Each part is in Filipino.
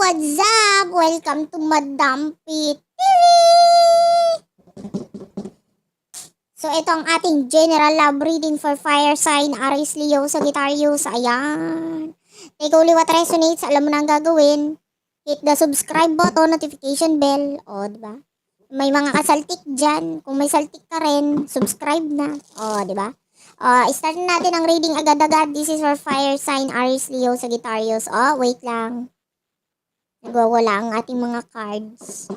What's up? Welcome to Madam P TV! So, ito ang ating general love reading for fire sign, Aries, Leo, Sagittarius. Ayan. Take only what resonates. Alam mo na ang gagawin. Hit the subscribe button, notification bell. O, diba? May mga kasaltik dyan. Kung may saltik ka rin, subscribe na. O, diba? Start na natin ang reading agad-agad. This is for fire sign, Aries, Leo, Sagittarius. Wait lang. Nagwawala ang ating mga cards.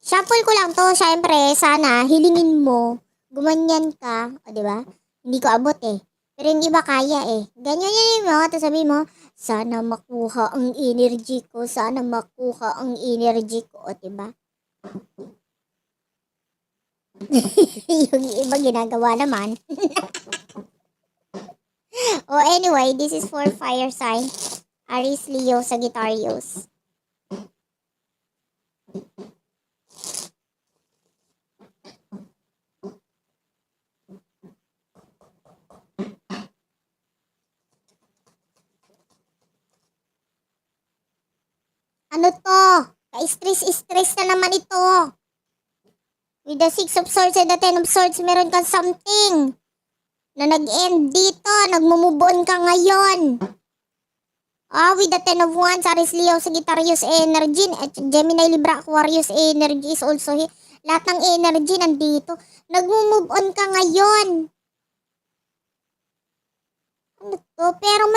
Shuffle ko lang to. Syempre, sana hilingin mo. Gumanyan ka. O, diba? Hindi ko abot eh. Pero yung iba kaya eh. Ganyan mo. Tapos sabi mo, sana makuha ang energy ko. Sana makuha ang energy ko. O, diba? Yung iba ginagawa naman. Anyway, this is for fire sign. Aries, Leo, Sagittarius. Ano to? Ka-stress na naman ito. With the 6 of swords and the 10 of swords, meron kang something na nag-end dito. Nagmumove on ka ngayon. With the 10 of wands, Aries, Leo, Sagittarius energy, at Gemini, Libra, Aquarius energy is also here. Lahat ng energy nandito. Nagmumove on ka ngayon. Ano to? Pero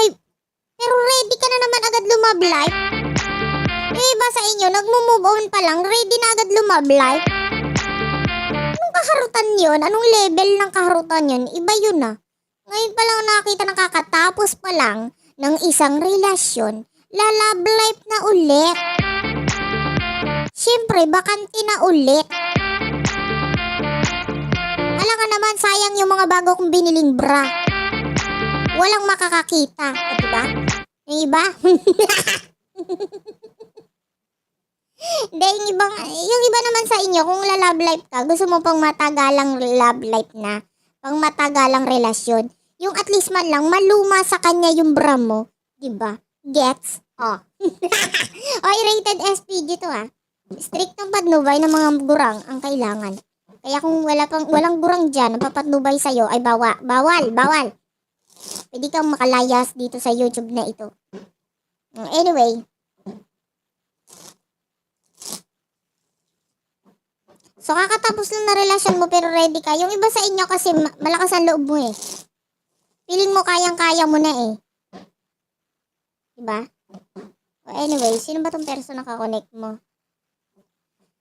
ready ka na naman agad lumablay. Yung iba sa inyo, nagmumove on pa lang, ready na agad lumablay. Anong kaharutan yun? Anong level ng kaharutan yun? Iba yun ah. Ngayon pa lang nakita nakakatapos pa lang ng isang relasyon, love life na ulit. Siyempre, bakante na ulit. Alam ka naman, sayang yung mga bago kong biniling bra. Walang makakakita. Diba? Yung iba? Yung iba naman sa inyo, kung love life ka, gusto mo pang matagalang love life na, pang matagalang relasyon, yung at least man lang, maluma sa kanya yung bra mo, diba? Gets? Rated SPG to Striktong patnubay ng mga gurang ang kailangan. Kaya kung walang gurang dyan, ang papatnubay sa'yo ay bawal. Pwede kang makalayas dito sa YouTube na ito. Anyway, so, kakatapos lang na relasyon mo pero ready ka. Yung iba sa inyo kasi malakas ang loob mo eh. Feeling mo kayang-kaya mo na eh. Diba? Anyway, sino ba tong person na kakonect mo?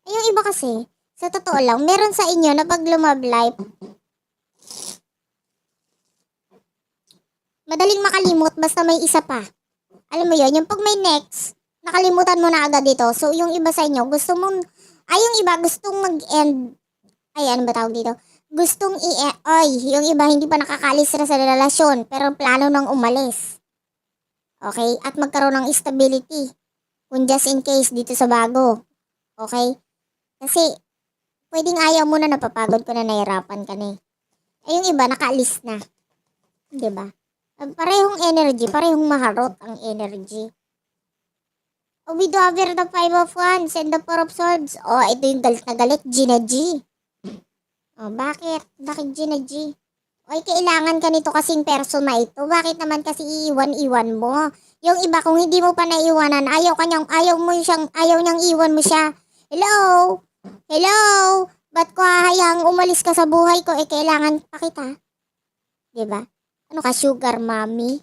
Yung iba kasi, sa totoo lang, meron sa inyo na pag lumab life, madaling makalimot basta may isa pa. Alam mo yun, yung pag may next, nakalimutan mo na agad dito. So, yung iba sa inyo, yung iba gustong mag-end. Ano ba tawag dito? Gustong yung iba hindi pa nakakalis na sa relasyon, pero plano nang umalis. Okay? At magkaroon ng stability. Kung just in case dito sa bago. Okay? Kasi, pwedeng ayaw mo na, napapagod ko na, nahirapan ka na eh. Yung iba nakaalis na. Diba? Parehong energy, parehong maharot ang energy. We do have the 5 of wands and the 4 of swords. Ito yung galit na galit, Gina G. Bakit? Bakit Gina G? Kailangan ka nito kasing person na ito. Bakit naman kasi iwan mo? Yung iba, kung hindi mo pa naiwanan, ayaw niyang iwan mo siya. Hello? Ba't ko hahayang umalis ka sa buhay ko? Kailangan pa kita. Diba? Ano ka, sugar mommy?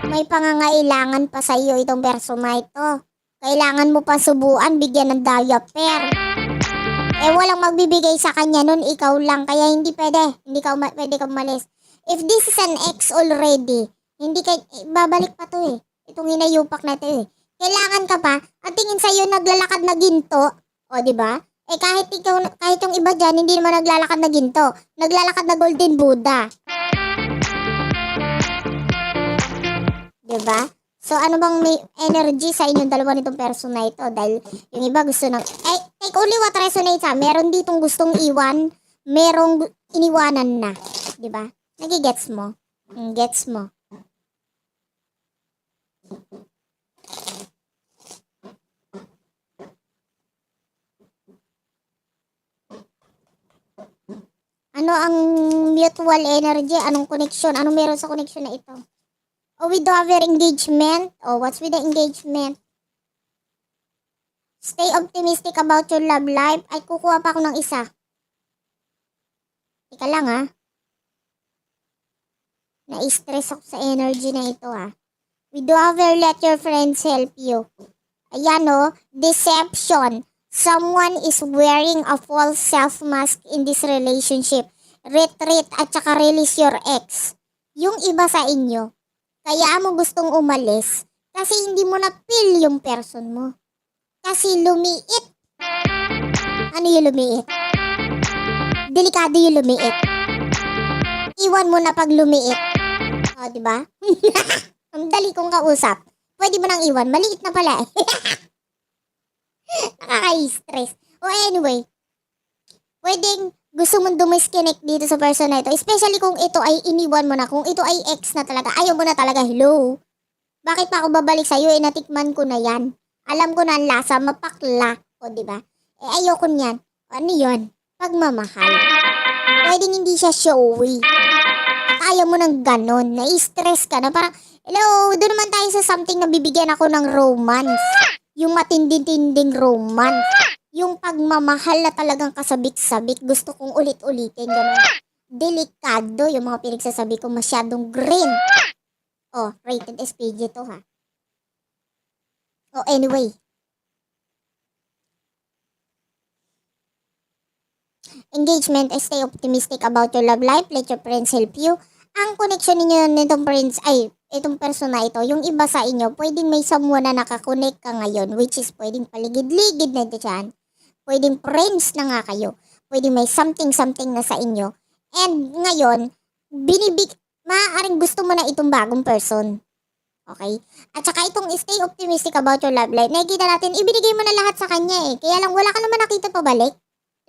May pangangailangan pa sa iyo itong person na ito. Kailangan mo pa subuan, bigyan ng diaper. Walang magbibigay sa kanya nun, ikaw lang. Kaya hindi pwede. Hindi ka umalis. If this is an ex already, babalik pa to eh. Itong hinayupak na to eh. Kailangan ka pa, at tingin sa'yo naglalakad na ginto. Diba? Kahit yung iba dyan, hindi naman naglalakad na ginto. Naglalakad na golden Buddha. Diba? So, ano bang may energy sa inyong dalawa nitong person na ito? Dahil yung iba gusto ng... take only what resonates Meron ditong gustong iwan. Merong iniwanan na. Diba? Nagigets mo? Gets mo? Ano ang mutual energy? Anong connection? Anong meron sa connection na ito? Oh, with our engagement. Oh, what's with the engagement? Stay optimistic about your love life. Ay, kukuha pa ako ng isa. Ika lang ha. Na-stress ako sa energy na ito ha. We do ever let your friends help you. Ayan o, deception. Someone is wearing a false self-mask in this relationship. Retreat at saka release your ex. Yung iba sa inyo, kaya mo gustong umalis kasi hindi mo na-feel yung person mo. Kasi lumiit. Ano yung lumiit? Delikado yung lumiit. Iwan mo na pag lumiit. O, diba? Ang dali kong kausap. Pwede mo nang iwan. Maliit na pala eh. Nakaka-stress. O anyway, pwedeng gusto mong dumisconnect dito sa person na ito. Especially kung ito ay iniwan mo na. Kung ito ay ex na talaga. Ayaw mo na talaga. Hello? Bakit pa ako babalik sa'yo? Eh, natikman ko na yan. Alam ko na ang lasa, mapakla. O, diba? Eh, ayoko niyan. Ano yun? Pagmamahal. Pwedeng hindi siya showy. At ayaw mo ng ganon. Na-stress ka na. Parang, hello, doon naman tayo sa something na bibigyan ako ng romance. Yung matinding-tinding romance. Yung pagmamahal na talagang kasabik-sabik. Gusto kong ulit-ulitin. Ganon. Delikado yung mga pinagsasabi ko. Masyadong green. Oh, rated SPG to ha. Oh, anyway. Engagement, stay optimistic about your love life. Let your friends help you. Ang connection ninyo nitong friends, ay, itong person na ito, yung iba sa inyo, pwedeng may someone na nakakonect ka ngayon, which is pwedeng paligid-ligid na ito dyan. Pwedeng friends na nga kayo. Pwedeng may something-something na sa inyo. And ngayon, maaaring gusto mo na itong bagong person. Okay? At saka itong stay optimistic about your love life, nakikita natin, ibinigay mo na lahat sa kanya eh. Kaya lang wala ka naman nakita pabalik.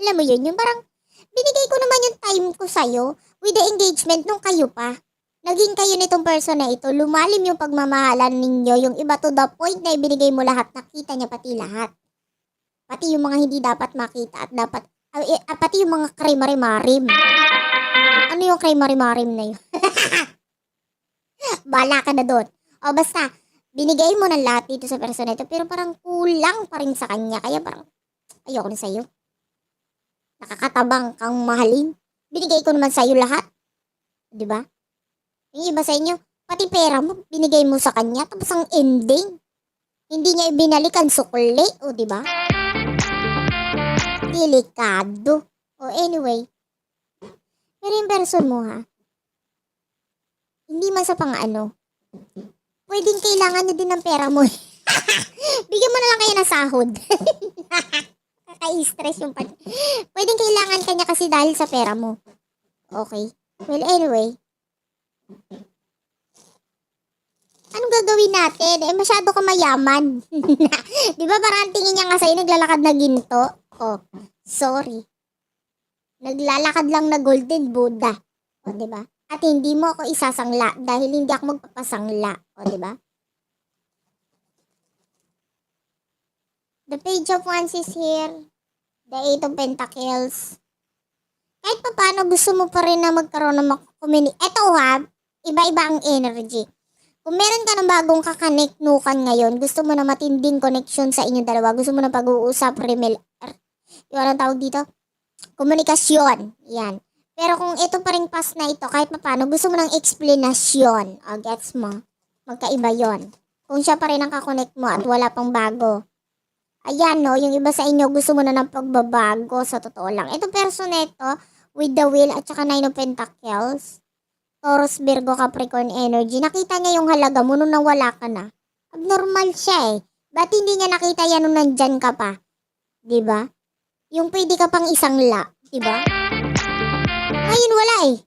Alam mo yun, yung parang, binigay ko naman yung time ko sa'yo with the engagement nung kayo pa. Naging kayo nitong person na ito, lumalim yung pagmamahalan ninyo, yung iba to the point na ibinigay mo lahat, nakita niya pati lahat. Pati yung mga hindi dapat makita at dapat, pati yung mga kremari-marim. Ano yung kremari-marim na yun? Bala ka na doon. O basta, binigay mo ng lahat dito sa person na ito, pero parang kulang pa rin sa kanya, kaya parang, ayoko na sa'yo. Nakakatabang kang mahalin. Binigay ko naman sa'yo lahat. Diba? Yung iba sa inyo, pati pera mo, binigay mo sa kanya. Tapos ang ending, hindi niya ibinalik ang sukli. O diba? Delikado. O anyway, pero yung person mo ha, hindi man sa pang-ano, pwedeng kailangan niya din ng pera mo. Bigyan mo na lang kayo ng sahod. Kaka-stress yung pwedeng kailangan ka niya kasi dahil sa pera mo. Okay. Well, anyway. Anong gagawin natin? Eh, masyado ka mayaman. Di ba parang tingin niya nga sa'yo, naglalakad na ginto? Oh, sorry. Naglalakad lang na golden Buddha. O, di ba? At hindi mo ako isasangla dahil hindi ako magpapasangla. O, di ba? The Page of Wands is here. The Eight of Pentacles. Kahit pa paano gusto mo pa rin na magkaroon ng community. Eto ha, iba-iba ang energy. Kung meron ka ng bagong kakaneknukan ngayon, gusto mo na matinding connection sa inyong dalawa, gusto mo na pag-uusap, yung anong tawag dito? Komunikasyon. Yan. Pero kung ito pa rin pass na ito, kahit pa paano, gusto mo ng explanation. O, gets mo? Magkaiba yon. Kung siya pa rin ang kakonect mo at wala pang bago. Ayan no, yung iba sa inyo gusto mo na ng pagbabago sa totoo lang. Ito person na ito, with the wheel at saka Nine of Pentacles. Taurus, Virgo, Capricorn energy. Nakita niya yung halaga mo nung nawala ka na. Abnormal siya eh. Ba't hindi niya nakita yan nung nandyan ka pa? Diba? Yung pwede ka pang isang diba? Ngayon wala eh.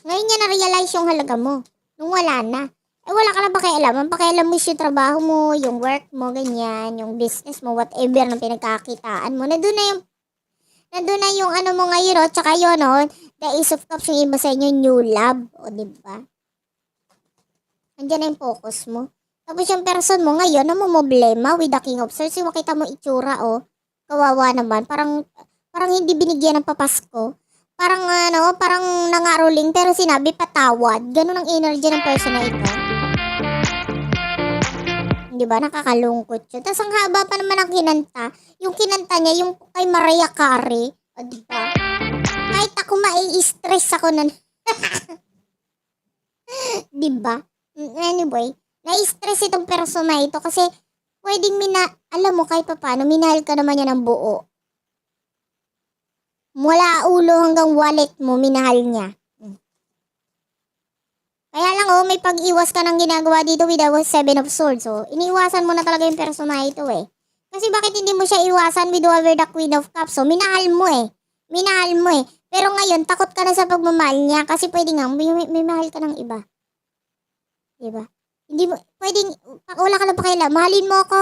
Ngayon niya na-realize yung halaga mo. Nung wala na. Eh wala ka na pakialam. Ang pakialam mo yung trabaho mo, yung work mo, ganyan, yung business mo, whatever na pinagkakitaan mo. Nandun na yung ano mo ngayon, o, tsaka yun, o, the Ace of Cups, yung iba sa inyo, new love, o, diba? Andiyan na yung focus mo. Tapos yung person mo ngayon, namumblema with the King of Swords, yung makita mo itsura, o, kawawa naman, parang Parang hindi binigyan ng papasko. Parang parang nangaroling pero sinabi patawad. Ganun ang energy ng person na ito. Di ba? Nakakalungkot yun. Tapos ang haba pa naman ang kinanta. Yung kinanta niya, yung kay Mariah Carey. O, di ba? Kahit ako mai-stress ako na. Di ba? Anyway, na-stress itong person na ito kasi pwedeng alam mo kahit pa paano, minahal ka naman niya ng buo. Mula ulo hanggang wallet mo, minahal niya. Kaya lang may pag-iwas ka ng ginagawa dito with the Seven of Swords. Iniiwasan mo na talaga yung person na ito eh. Kasi bakit hindi mo siya iwasan with over the Queen of Cups? Minahal mo eh. Minahal mo eh. Pero ngayon, takot ka na sa pagmamahal niya kasi pwede nga, may mahal ka ng iba. Diba? Hindi mo, pwedeng, wala ka na pa kaila, mahalin mo ako.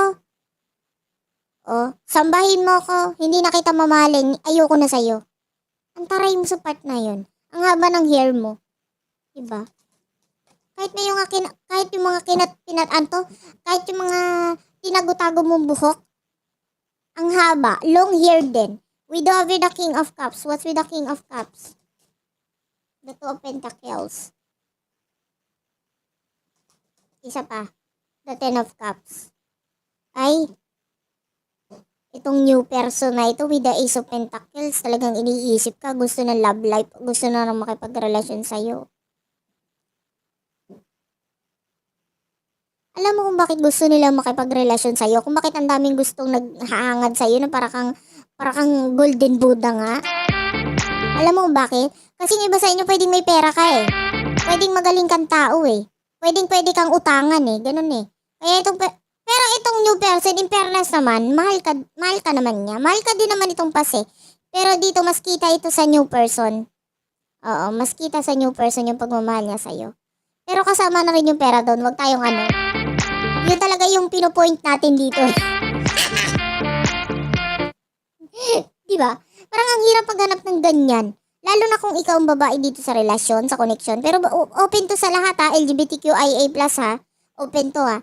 Sambahin mo ako. Hindi na kita mamahalin. Ayoko na sa'yo. Ang taray mo sa part na yun. Ang haba ng hair mo. Diba? Kahit yung mga kahit yung mga tinago-tago mong buhok, ang haba, long hair din. With over the King of Cups. What's with the King of Cups? The Two of Pentacles. Isa pa. The Ten of Cups. Ay, itong new person na ito with the Ace of Pentacles, talagang iniisip ka, gusto ng love life, gusto na makipagrelasyon sa'yo. Alam mo kung bakit gusto nila makipagrelasyon sa'yo? Kung bakit ang daming gustong naghahangad sa'yo na para kang golden Buddha nga? Alam mo kung bakit? Kasi yung iba sa inyo pwedeng may pera ka eh. Pwedeng magaling kang tao eh. Pwede kang utangan eh. Ganun eh. Kaya pero itong new person, in fairness naman, mahal ka naman niya. Mahal ka din naman itong pase. Pero dito, mas kita ito sa new person. Oo, mas kita sa new person yung pagmamahal niya sa'yo. Pero kasama na rin yung pera doon. Huwag tayong yun talaga yung pinopoint natin dito. Diba? Parang ang hirap paghanap ng ganyan. Lalo na kung ikaw ang babae dito sa relasyon, sa connection. Pero open to sa lahat ha. LGBTQIA+, ha. Open to ha.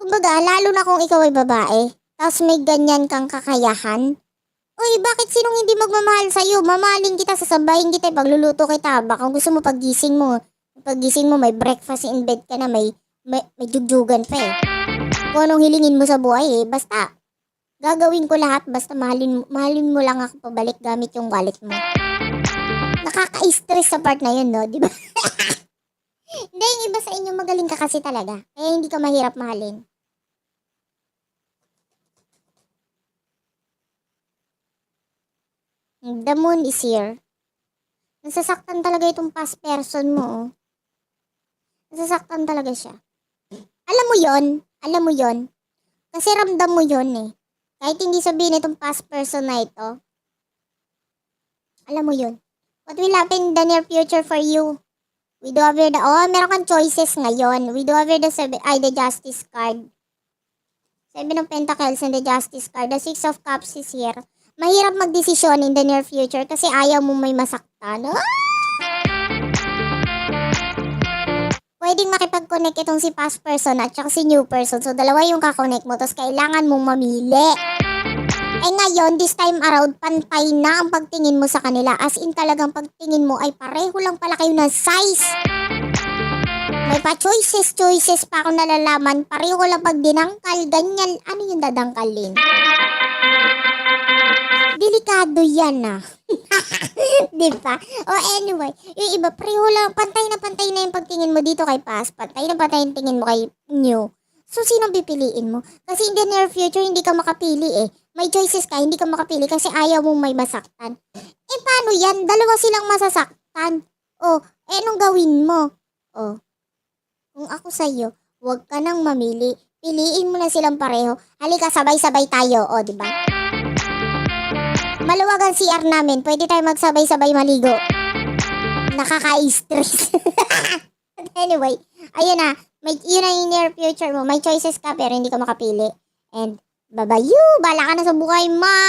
Kumbaga, lalo na kung ikaw ay babae. Tapos may ganyan kang kakayahan. Uy, bakit sinong hindi magmamahal sa'yo? Mamahalin kita, sasabahin kita, pagluluto kita. Baka gusto mo pagising mo may breakfast in bed ka na, may jugjugan pa eh. Kung anong hilingin mo sa buhay eh. Basta, gagawin ko lahat. Basta mahalin mo lang ako pabalik gamit yung wallet mo. Nakaka-stress sa part na yun, no? Diba? Hindi, yung iba sa inyo magaling ka kasi talaga. Kaya hindi ka mahirap mahalin. The moon is here. Nasasaktan talaga itong past person mo. Nasasaktan talaga siya. Alam mo yon. Kasi ramdam mo yon eh. Kahit hindi sabihin itong past person na ito. Alam mo yon. What will happen in the near future for you? We do over meron kang choices ngayon. We do over the Justice card. Seven of Pentacles and the Justice card. The Six of Cups is here. Mahirap magdesisyon in the near future kasi ayaw mo may masaktan. Pwedeng makipag-connect itong si past person at saka si new person. So, dalawa yung kakonect mo. Tapos, kailangan mong mamili. Eh ngayon, this time around, pantay na ang pagtingin mo sa kanila. As in, talagang pagtingin mo ay pareho lang pala kayo ng size. May pa choices pa ako nalalaman. Pareho lang pag dinangkal, ganyan. Ano yung dadangkalin? Delikado yan ah. Diba? Anyway, yung iba, pareho lang, pantay na yung pagtingin mo dito kay past, pantay na yung tingin mo kay new. So, sinong pipiliin mo? Kasi in the near future, hindi ka makapili eh. May choices ka, hindi ka makapili kasi ayaw mong may masaktan. Eh, paano yan? Dalawa silang masasaktan. Anong gawin mo? Kung ako sa'yo, huwag ka nang mamili. Piliin mo na silang pareho. Halika, sabay-sabay tayo. Diba? Maluwag ang CR namin. Pwede tayo magsabay-sabay maligo. Nakaka-stress. Anyway, ayun na. Yun na yung near future mo. May choices ka pero hindi ka makapili. And, babayu! Bala ka na sa buhay, ma!